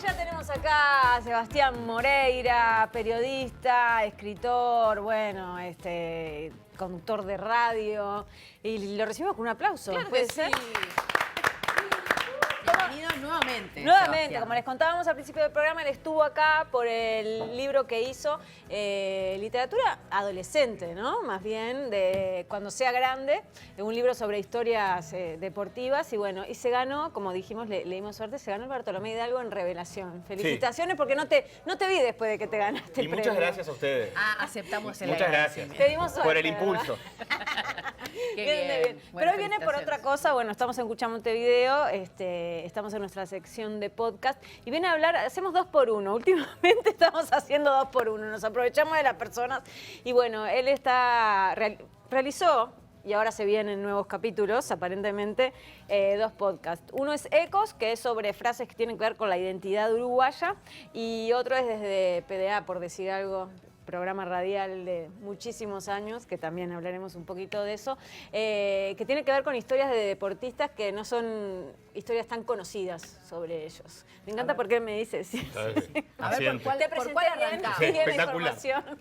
Ya tenemos acá a Sebastián Moreira, periodista, escritor, bueno, conductor de radio. Y lo recibimos con un aplauso. Claro ¿Puede que ser? sí. Bienvenido nuevamente. Nuevamente, Sebastián. como les contábamos al principio del programa, él estuvo acá por el libro que hizo, literatura adolescente, ¿no? Más bien, de cuando sea grande, un libro sobre historias deportivas. Y bueno, y se ganó, como dijimos, le dimos suerte, se ganó el Bartolomé Hidalgo en Revelación. Felicitaciones, porque no te vi después de que te ganaste el Y premio. muchas gracias a ustedes. Aceptamos el Muchas gracias. Te dimos suerte, por el ¿verdad? impulso. Qué Bien. bien. Pero hoy viene por otra cosa. Bueno, estamos en Cucha Montevideo, estamos en nuestra sección de podcast y viene a hablar, hacemos 2x1. Últimamente estamos haciendo 2x1, nos aprovechamos de las personas y bueno, él realizó, y ahora se vienen nuevos capítulos, aparentemente, 2 podcasts. Uno es Ecos, que es sobre frases que tienen que ver con la identidad uruguaya, y otro es desde PDA, por decir algo, programa radial de muchísimos años, que también hablaremos un poquito de eso, que tiene que ver con historias de deportistas que no son historias tan conocidas sobre ellos. Me encanta porque él me dice, sí. A ver, ¿por Te cuál presenté arrancamos? Sí, bien la espectacular. información.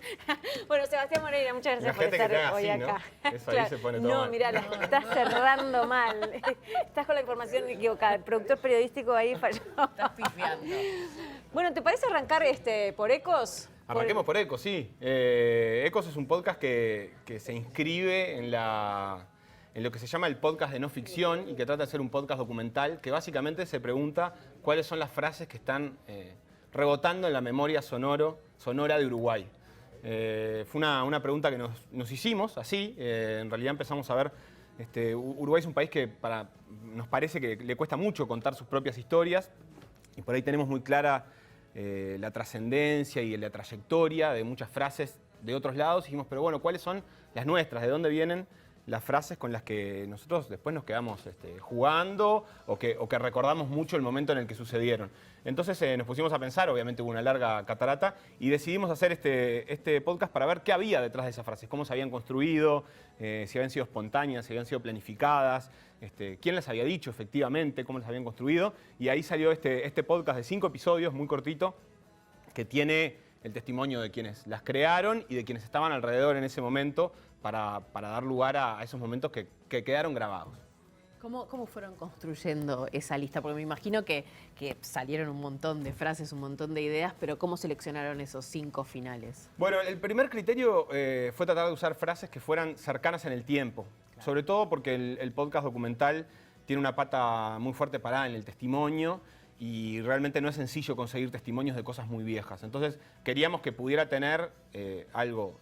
Bueno, Sebastián Moreira, muchas gracias por Imagínate que estar te haga hoy así, ¿no? acá. Eso ahí se pone todo no, mal. mirá, estás cerrando mal. Estás con la información equivocada. El productor periodístico ahí falló. Estás pifiando. Bueno, ¿te parece arrancar por Ecos? Arranquemos por Ecos, sí. Ecos es un podcast que se inscribe en lo que se llama el podcast de no ficción y que trata de ser un podcast documental que básicamente se pregunta cuáles son las frases que están rebotando en la memoria sonora de Uruguay. Fue una pregunta que nos hicimos así. En realidad empezamos a ver, Uruguay es un país que nos parece que le cuesta mucho contar sus propias historias y por ahí tenemos muy clara la trascendencia y la trayectoria de muchas frases de otros lados. Y dijimos, pero bueno, ¿cuáles son las nuestras? ¿De dónde vienen las frases con las que nosotros después nos quedamos jugando o que recordamos mucho el momento en el que sucedieron? Entonces nos pusimos a pensar, obviamente hubo una larga catarata, y decidimos hacer este podcast para ver qué había detrás de esas frases, cómo se habían construido, si habían sido espontáneas, si habían sido planificadas, quién las había dicho efectivamente, cómo las habían construido. Y ahí salió este podcast de 5 episodios, muy cortito, que tiene el testimonio de quienes las crearon y de quienes estaban alrededor en ese momento para dar lugar a esos momentos que quedaron grabados. ¿Cómo fueron construyendo esa lista? Porque me imagino que salieron un montón de frases, un montón de ideas, pero ¿cómo seleccionaron esos 5 finales? Bueno, el primer criterio fue tratar de usar frases que fueran cercanas en el tiempo. Claro. Sobre todo porque el podcast documental tiene una pata muy fuerte parada en el testimonio y realmente no es sencillo conseguir testimonios de cosas muy viejas. Entonces queríamos que pudiera tener algo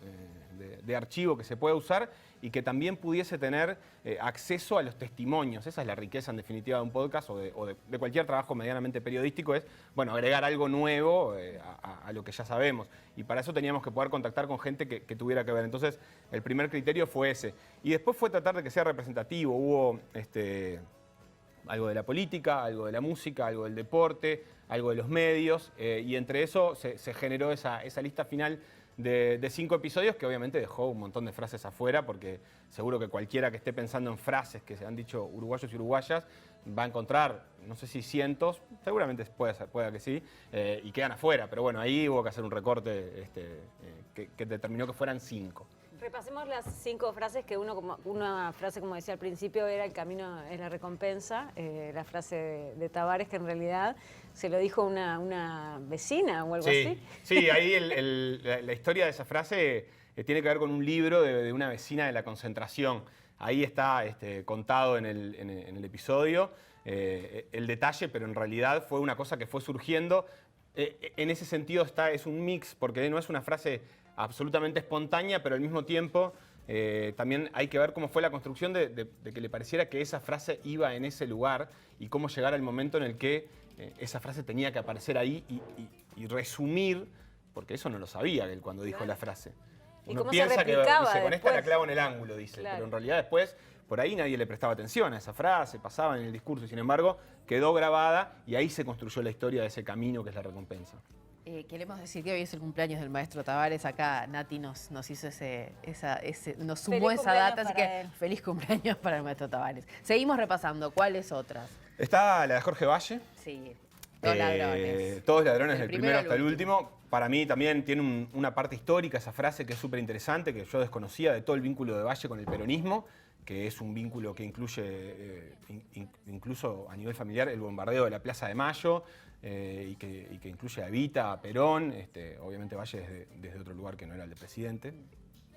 de archivo que se pueda usar y que también pudiese tener acceso a los testimonios. Esa es la riqueza en definitiva de un podcast o de cualquier trabajo medianamente periodístico, es bueno, agregar algo nuevo a lo que ya sabemos. Y para eso teníamos que poder contactar con gente que tuviera que ver. Entonces el primer criterio fue ese. Y después fue tratar de que sea representativo. Hubo algo de la política, algo de la música, algo del deporte, algo de los medios, y entre eso se generó esa lista final de 5 episodios que obviamente dejó un montón de frases afuera, porque seguro que cualquiera que esté pensando en frases que se han dicho uruguayos y uruguayas va a encontrar, no sé si cientos, seguramente pueda que sí, y quedan afuera, pero bueno, ahí hubo que hacer un recorte que determinó que fueran 5. Repasemos las 5 frases que una frase, como decía al principio, era el camino, es la recompensa, la frase de Tavares, que en realidad se lo dijo una vecina o algo así. Sí, ahí la historia de esa frase tiene que ver con un libro de una vecina de la concentración. Ahí está contado en el episodio el detalle, pero en realidad fue una cosa que fue surgiendo. En ese sentido es un mix, porque no es una frase absolutamente espontánea, pero al mismo tiempo también hay que ver cómo fue la construcción de que le pareciera que esa frase iba en ese lugar y cómo llegar al momento en el que esa frase tenía que aparecer ahí y resumir, porque eso no lo sabía él cuando dijo la frase. ¿Y Uno cómo se piensa que replicaba dice, con esta la después? clavo en el ángulo, dice, Claro. pero en realidad después por ahí nadie le prestaba atención a esa frase, pasaba en el discurso y sin embargo quedó grabada y ahí se construyó la historia de ese camino que es la recompensa. Queremos decir que hoy es el cumpleaños del maestro Tavares. Acá Nati nos hizo nos sumó Feliz esa data, cumpleaños así para que él. feliz cumpleaños para el maestro Tavares. Seguimos repasando. ¿Cuáles otras? Está la de Jorge Valle, Sí. Todos ladrones. Todos ladrones Del del primero primero al hasta el último. último. Para mí también tiene una parte histórica esa frase que es súper interesante, que yo desconocía de todo el vínculo de Valle con el peronismo, que es un vínculo que incluye, incluso a nivel familiar, el bombardeo de la Plaza de Mayo, y que incluye a Evita, a Perón, obviamente Valle desde otro lugar que no era el de presidente,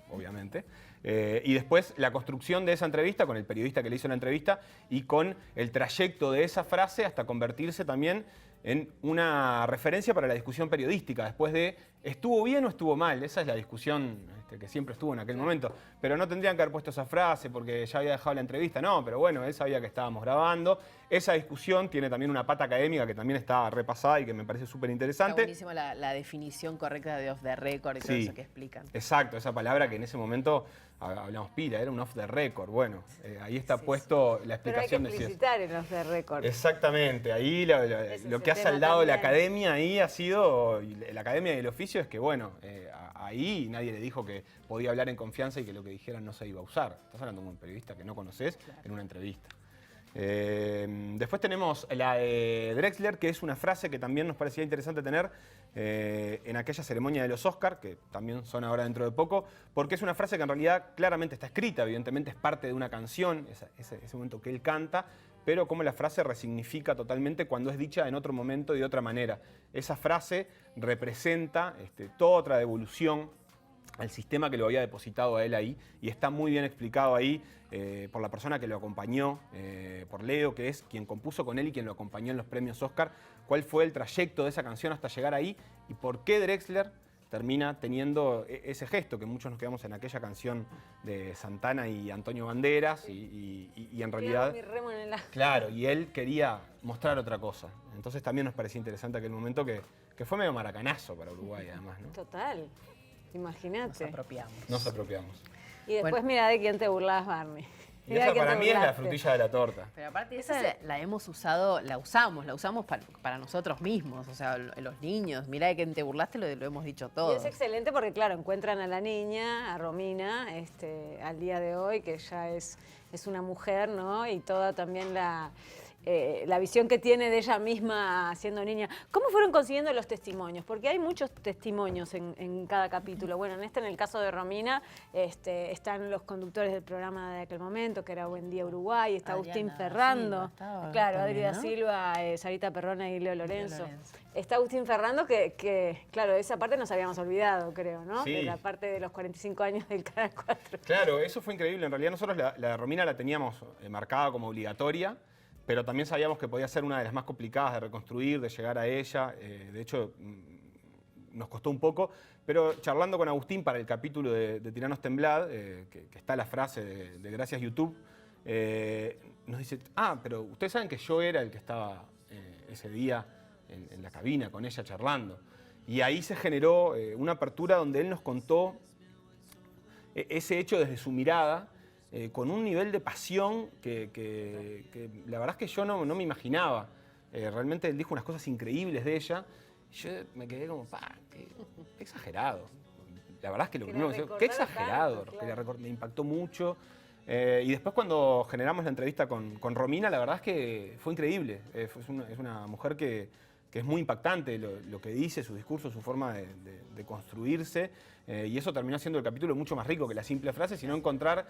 obviamente. Y después la construcción de esa entrevista con el periodista que le hizo la entrevista y con el trayecto de esa frase hasta convertirse también en una referencia para la discusión periodística, después de ¿estuvo bien o estuvo mal? Esa es la discusión que siempre estuvo en aquel momento. Pero no tendrían que haber puesto esa frase porque ya había dejado la entrevista. No, pero bueno, él sabía que estábamos grabando. Esa discusión tiene también una pata académica que también está repasada y que me parece súper Está interesante. buenísimo la definición correcta de off the record y todo Sí, eso que explican. exacto, esa palabra que en ese momento hablamos pila, era un off the record. Bueno, ahí está puesto la Pero hay que explicación de si es. explicitar en los de récord. Exactamente, ahí Ese lo es que el ha tema saldado la también. academia ahí ha sido, y la academia y el oficio es que bueno, ahí nadie le dijo que podía hablar en confianza y que lo que dijeran no se iba a usar. Estás hablando con un periodista que no conoces en una entrevista. Después tenemos la de Drexler, que es una frase que también nos parecía interesante tener en aquella ceremonia de los Oscars, que también son ahora dentro de poco, porque es una frase que en realidad claramente está escrita, evidentemente es parte de una canción, ese momento que él canta, pero cómo la frase resignifica totalmente cuando es dicha en otro momento y de otra manera. Esa frase representa toda otra devolución al sistema que lo había depositado a él ahí, y está muy bien explicado ahí por la persona que lo acompañó, por Leo, que es quien compuso con él y quien lo acompañó en los premios Oscar, cuál fue el trayecto de esa canción hasta llegar ahí y por qué Drexler termina teniendo ese gesto, que muchos nos quedamos en aquella canción de Santana y Antonio Banderas, y en realidad... Mi remo en el agua. Claro, y él quería mostrar otra cosa. Entonces también nos parecía interesante aquel momento que fue medio maracanazo para Uruguay, además, ¿no? Total. Nos Imagínate. apropiamos. Nos apropiamos. Y después Bueno. mira de quién te burlabas, Barney. Y Mirá de esa quién para te mí es la burlaste. frutilla de la torta. Pero aparte esa la hemos usado, la usamos para nosotros mismos, o sea, los niños. Mirá de quién te burlaste, lo hemos dicho Y todos. es excelente porque, claro, encuentran a la niña, a Romina, al día de hoy, que ya es una mujer, ¿no? Y toda también la visión que tiene de ella misma siendo niña. ¿Cómo fueron consiguiendo los testimonios? Porque hay muchos testimonios en cada capítulo. Bueno, en el caso de Romina, están los conductores del programa de aquel momento, que era Buen Día Uruguay, está Agustín Adriana Ferrando. Silva estaba Claro, también, Adri da ¿no? Silva, Sarita Perrona y Leo Lorenzo. Lorenzo. Está Agustín Ferrando, que, claro, de esa parte nos habíamos olvidado, creo, ¿no? Sí. De la parte de los 45 años del Canal 4. Claro, eso fue increíble. En realidad nosotros la de Romina la teníamos marcada como obligatoria, pero también sabíamos que podía ser una de las más complicadas de reconstruir, de llegar a ella. De hecho, nos costó un poco, pero charlando con Agustín para el capítulo de Tiranos Temblad, que está la frase de Gracias YouTube, nos dice, pero ustedes saben que yo era el que estaba ese día en la cabina con ella charlando. Y ahí se generó una apertura donde él nos contó ese hecho desde su mirada, con un nivel de pasión que la verdad es que yo no me imaginaba. Realmente él dijo unas cosas increíbles de ella. Y yo me quedé como, qué exagerado. La verdad es que lo Que primero la que pensé, qué recordara exagerado, tanto, que claro. me impactó mucho. Y después cuando generamos la entrevista con Romina, la verdad es que fue increíble. Es una mujer que es muy impactante lo que dice, su discurso, su forma de construirse. Y eso terminó siendo el capítulo mucho más rico que la simple frase, sino encontrar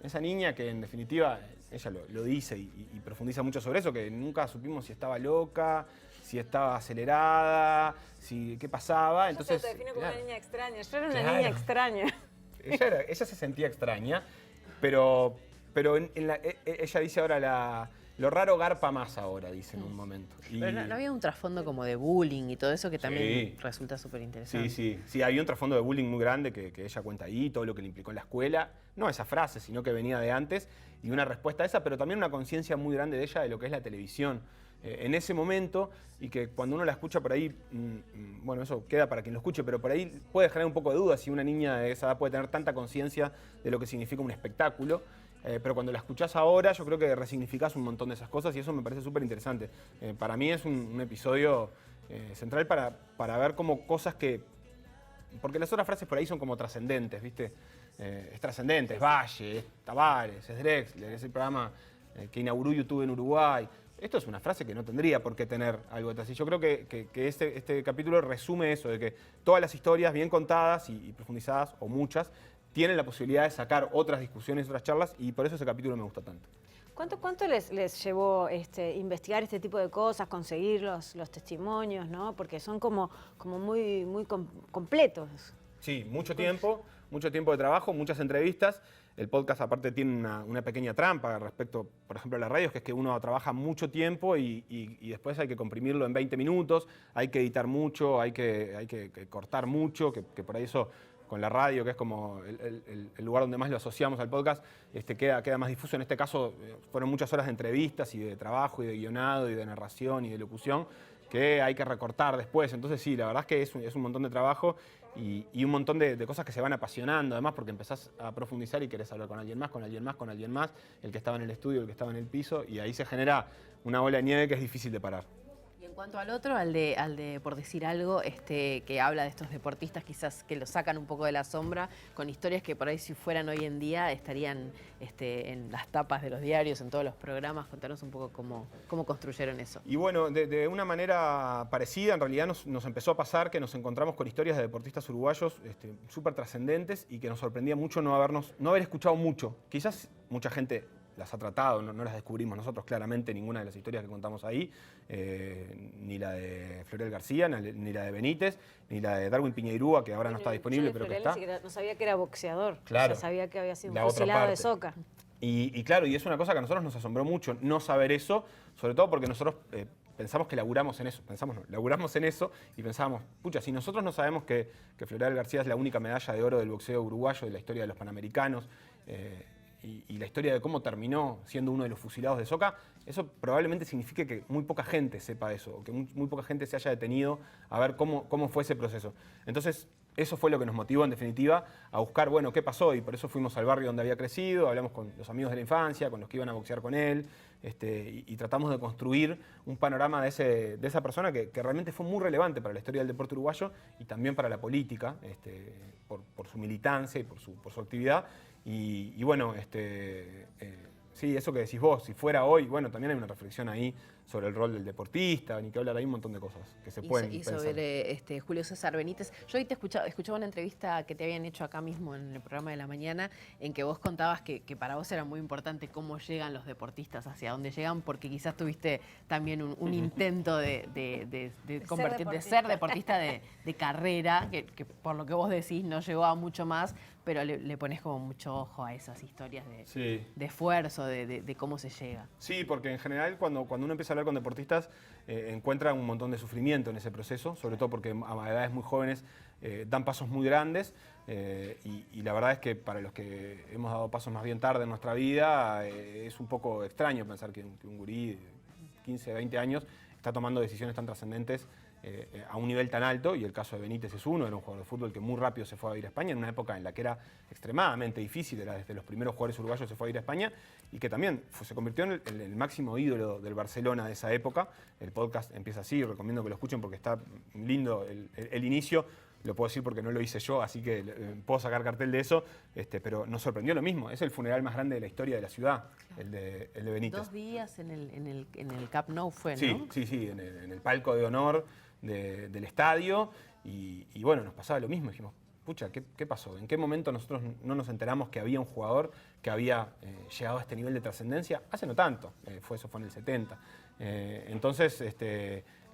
esa niña que en definitiva, ella lo dice y profundiza mucho sobre eso, que nunca supimos si estaba loca, si estaba acelerada, qué pasaba. Entonces, Yo se define como claro, una niña extraña. Yo era una Claro. niña extraña. ella se sentía extraña, pero ella dice ahora lo raro garpa más ahora, dice en un momento. Y- Pero no había un trasfondo como de bullying y todo eso que también Sí. resulta súper interesante. Sí, había un trasfondo de bullying muy grande que ella cuenta ahí, todo lo que le implicó en la escuela. No esa frase, sino que venía de antes, y una respuesta a esa, pero también una conciencia muy grande de ella de lo que es la televisión. En ese momento, y que cuando uno la escucha por ahí, bueno, eso queda para quien lo escuche, pero por ahí puede generar un poco de duda si una niña de esa edad puede tener tanta conciencia de lo que significa un espectáculo. Pero cuando la escuchás ahora, yo creo que resignificás un montón de esas cosas y eso me parece súper interesante. Para mí es un episodio central para ver como cosas que... Porque las otras frases por ahí son como trascendentes, ¿viste? Es trascendente, es Valle, es Tavares, es Drexler, es el programa que inauguró YouTube en Uruguay. esto es una frase que no tendría por qué tener algo detrás. Y yo creo que este capítulo resume eso, de que todas las historias bien contadas y profundizadas, o muchas, tienen la posibilidad de sacar otras discusiones, otras charlas, y por eso ese capítulo me gusta tanto. ¿Cuánto les llevó investigar este tipo de cosas, conseguir los testimonios, ¿no? Porque son como muy completos. Sí, mucho tiempo de trabajo, muchas entrevistas. El podcast aparte tiene una pequeña trampa respecto, por ejemplo, a la radio, que es que uno trabaja mucho tiempo y después hay que comprimirlo en 20 minutos, hay que editar mucho, hay que cortar mucho, que por ahí eso con la radio, que es como el lugar donde más lo asociamos al podcast, queda más difuso. En este caso fueron muchas horas de entrevistas y de trabajo y de guionado y de narración y de locución que hay que recortar después. Entonces sí, la verdad es que es un montón de trabajo y un montón de cosas que se van apasionando, además, porque empezás a profundizar y querés hablar con alguien más, el que estaba en el estudio, el que estaba en el piso, y ahí se genera una bola de nieve que es difícil de parar. En cuanto al otro, al de por decir algo, que habla de estos deportistas quizás que lo sacan un poco de la sombra, con historias que por ahí si fueran hoy en día estarían en las tapas de los diarios, en todos los programas. Contanos un poco cómo construyeron eso. Y bueno, de una manera parecida, en realidad nos empezó a pasar que nos encontramos con historias de deportistas uruguayos súper trascendentes y que nos sorprendía mucho no haber escuchado mucho. Quizás mucha gente las ha tratado, no las descubrimos nosotros claramente, ninguna de las historias que contamos ahí, ni la de Florel García, ni la de Benítez, ni la de Darwin Piñeirúa, que ahora no está disponible, pero que está. No sabía que era boxeador, claro, o sea, sabía que había sido la un otra fusilado parte de Soca. Y claro, y es una cosa que a nosotros nos asombró mucho, no saber eso, sobre todo porque nosotros pensamos que laburamos en eso, laburamos en eso y pensábamos, pucha, si nosotros no sabemos que Florel García es la única medalla de oro del boxeo uruguayo de la historia de los Panamericanos, y la historia de cómo terminó siendo uno de los fusilados de Soca, eso probablemente signifique que muy poca gente sepa eso, o que muy poca gente se haya detenido a ver cómo fue ese proceso. Entonces, eso fue lo que nos motivó, en definitiva, a buscar, bueno, qué pasó, y por eso fuimos al barrio donde había crecido, hablamos con los amigos de la infancia, con los que iban a boxear con él, y tratamos de construir un panorama de esa persona que realmente fue muy relevante para la historia del deporte uruguayo y también para la política, por su militancia y por su actividad. Y bueno, sí, eso que decís vos, si fuera hoy, bueno, también hay una reflexión ahí sobre el rol del deportista, ni que hablar, hay un montón de cosas que se pueden pensar. Y sobre Julio César Benítez, yo hoy te escuchaba una entrevista que te habían hecho acá mismo en el programa de la mañana, en que vos contabas que para vos era muy importante cómo llegan los deportistas, hacia dónde llegan, porque quizás tuviste también un intento de ser deportista de carrera, que por lo que vos decís no llegó a mucho más, pero le pones como mucho ojo a esas historias de esfuerzo, de cómo se llega. Sí, porque en general cuando uno empieza a hablar con deportistas encuentra un montón de sufrimiento en ese proceso, sobre todo porque a edades muy jóvenes dan pasos muy grandes y la verdad es que para los que hemos dado pasos más bien tarde en nuestra vida es un poco extraño pensar que un gurí de 15, 20 años está tomando decisiones tan trascendentes a un nivel tan alto, y el caso de Benítez es uno, era un jugador de fútbol que muy rápido se fue a vivir a España, en una época en la que era extremadamente difícil, era desde los primeros jugadores uruguayos se fue a vivir a España, y que también se convirtió en el máximo ídolo del Barcelona de esa época. El podcast empieza así, recomiendo que lo escuchen porque está lindo el inicio. Lo puedo decir porque no lo hice yo, así que puedo sacar cartel de eso, pero nos sorprendió lo mismo. Es el funeral más grande de la historia de la ciudad, claro. el de Benítez. 2 días en el Camp Nou fue, ¿no? Sí, en el palco de honor del estadio, y bueno, nos pasaba lo mismo. Dijimos, pucha, ¿qué pasó? ¿En qué momento nosotros no nos enteramos que había un jugador que había llegado a este nivel de trascendencia? Hace no tanto, eso fue en el 70. Entonces,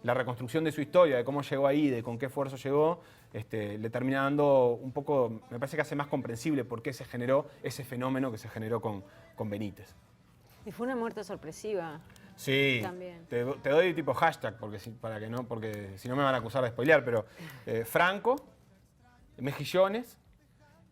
la reconstrucción de su historia, de cómo llegó ahí, de con qué esfuerzo llegó, le termina dando un poco, me parece que hace más comprensible por qué se generó ese fenómeno que se generó con Benítez. Y fue una muerte sorpresiva. Sí, también. Te doy tipo hashtag, porque si no me van a acusar de spoilear, pero Franco, Mejillones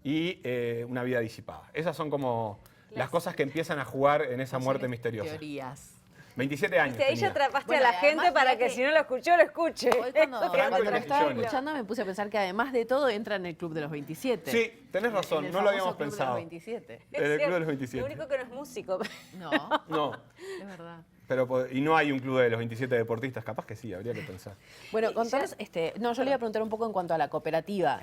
y una vida disipada. Esas son como las cosas que empiezan a jugar en esa muerte misteriosa. Teorías. 27 años. Ahí ya atrapaste a la gente para que si no lo escuchó, lo escuche. Hoy cuando lo estaba escuchando me puse a pensar que además de todo entra en el Club de los 27. Sí, tenés razón, no lo habíamos pensado. Club de los 27. En el Club de los 27. Lo único que no es músico. No, No. es verdad. y no hay un club de los 27 deportistas, capaz que sí, habría que pensar. Bueno, contanos, no, yo le iba a preguntar un poco en cuanto a la cooperativa.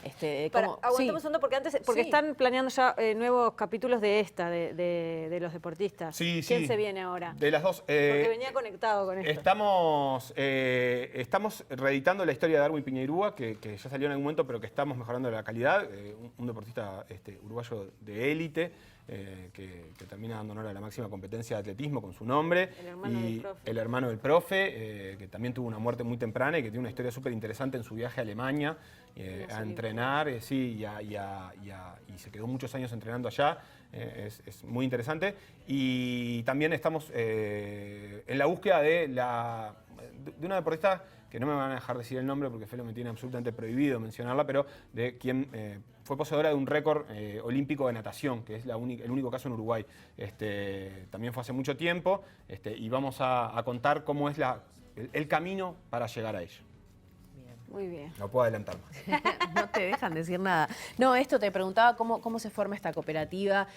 Aguantamos un segundo porque Sí. están planeando ya nuevos capítulos de de los deportistas. Sí, ¿Quién sí. se viene ahora? De las dos. Porque venía conectado con esto. Estamos reeditando la historia de Darwin Piñeirúa, que ya salió en algún momento, pero que estamos mejorando la calidad. Un deportista uruguayo de élite, que termina dando honor a la máxima competencia de atletismo con su nombre. El hermano del profe. El hermano del profe, que también tuvo una muerte muy temprana y que tiene una historia súper interesante en su viaje a Alemania a entrenar, y se quedó muchos años entrenando allá. Es muy interesante. Y también estamos en la búsqueda de una deportista que no me van a dejar decir el nombre porque Felo me tiene absolutamente prohibido mencionarla, pero de quien fue poseedora de un récord olímpico de natación, que es el único caso en Uruguay. También fue hace mucho tiempo, y vamos a contar cómo es el camino para llegar a ello. Muy bien. No puedo adelantar más. No te dejan decir nada. No, esto te preguntaba cómo se forma esta cooperativa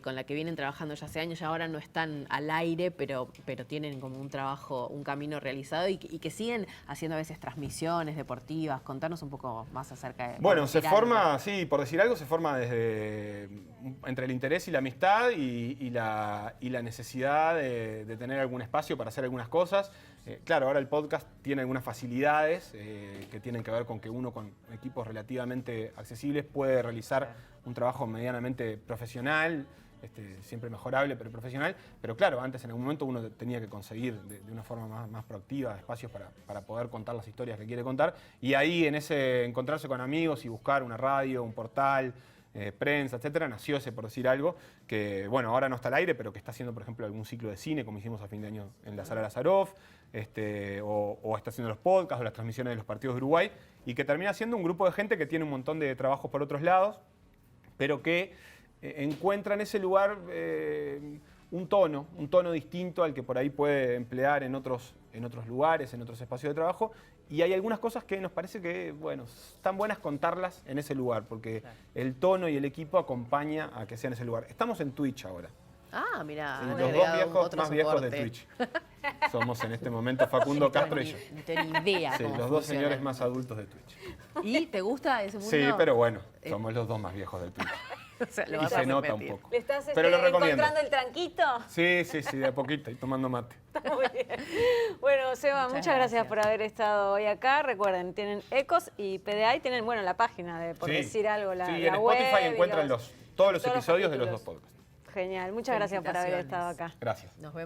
con la que vienen trabajando ya hace años, ya ahora no están al aire, pero tienen como un trabajo, un camino realizado y que siguen haciendo a veces transmisiones deportivas. Contanos un poco más acerca de... Bueno, se forma, sí, por decir algo, se forma entre el interés y la amistad y la necesidad de tener algún espacio para hacer algunas cosas. Claro, ahora el podcast tiene algunas facilidades que tienen que ver con que uno con equipos relativamente accesibles puede realizar un trabajo medianamente profesional, siempre mejorable, pero profesional. Pero claro, antes en algún momento uno tenía que conseguir de una forma más proactiva espacios para poder contar las historias que quiere contar. Y ahí en ese encontrarse con amigos y buscar una radio, un portal, prensa, etcétera, nació ese, por decir algo, que bueno, ahora no está al aire, pero que está haciendo, por ejemplo, algún ciclo de cine, como hicimos a fin de año en la Sala Lazaroff, o está haciendo los podcasts o las transmisiones de los partidos de Uruguay, y que termina siendo un grupo de gente que tiene un montón de trabajos por otros lados, pero que encuentra en ese lugar un tono distinto al que por ahí puede emplear en otros lugares, en otros espacios de trabajo. Y hay algunas cosas que nos parece que, bueno, están buenas contarlas en ese lugar, porque el tono y el equipo acompaña a que sea en ese lugar. Estamos en Twitch ahora. Ah, mira, Sí, los dos viejos más viejos de Twitch. Somos en este momento Facundo Castro y yo. No tengo ni idea Sí, cómo los dos funciona. señores más adultos de Twitch. ¿Y te gusta ese mundo? Sí, pero bueno, somos los dos más viejos de Twitch. O sea, lo Y vas a se nota un repetir. poco. ¿Le estás Pero lo recomiendo. encontrando el tranquito? Sí, de a poquito, y tomando mate. Muy bien. Bueno, Seba, muchas gracias por haber estado hoy acá. Recuerden, tienen Ecos y PDA y tienen, bueno, la página de Por Sí. Decir Algo, la Sí, la en web Spotify y encuentran todos los episodios de los capítulos. dos podcasts. Genial, muchas gracias por haber estado acá. Gracias. Nos vemos.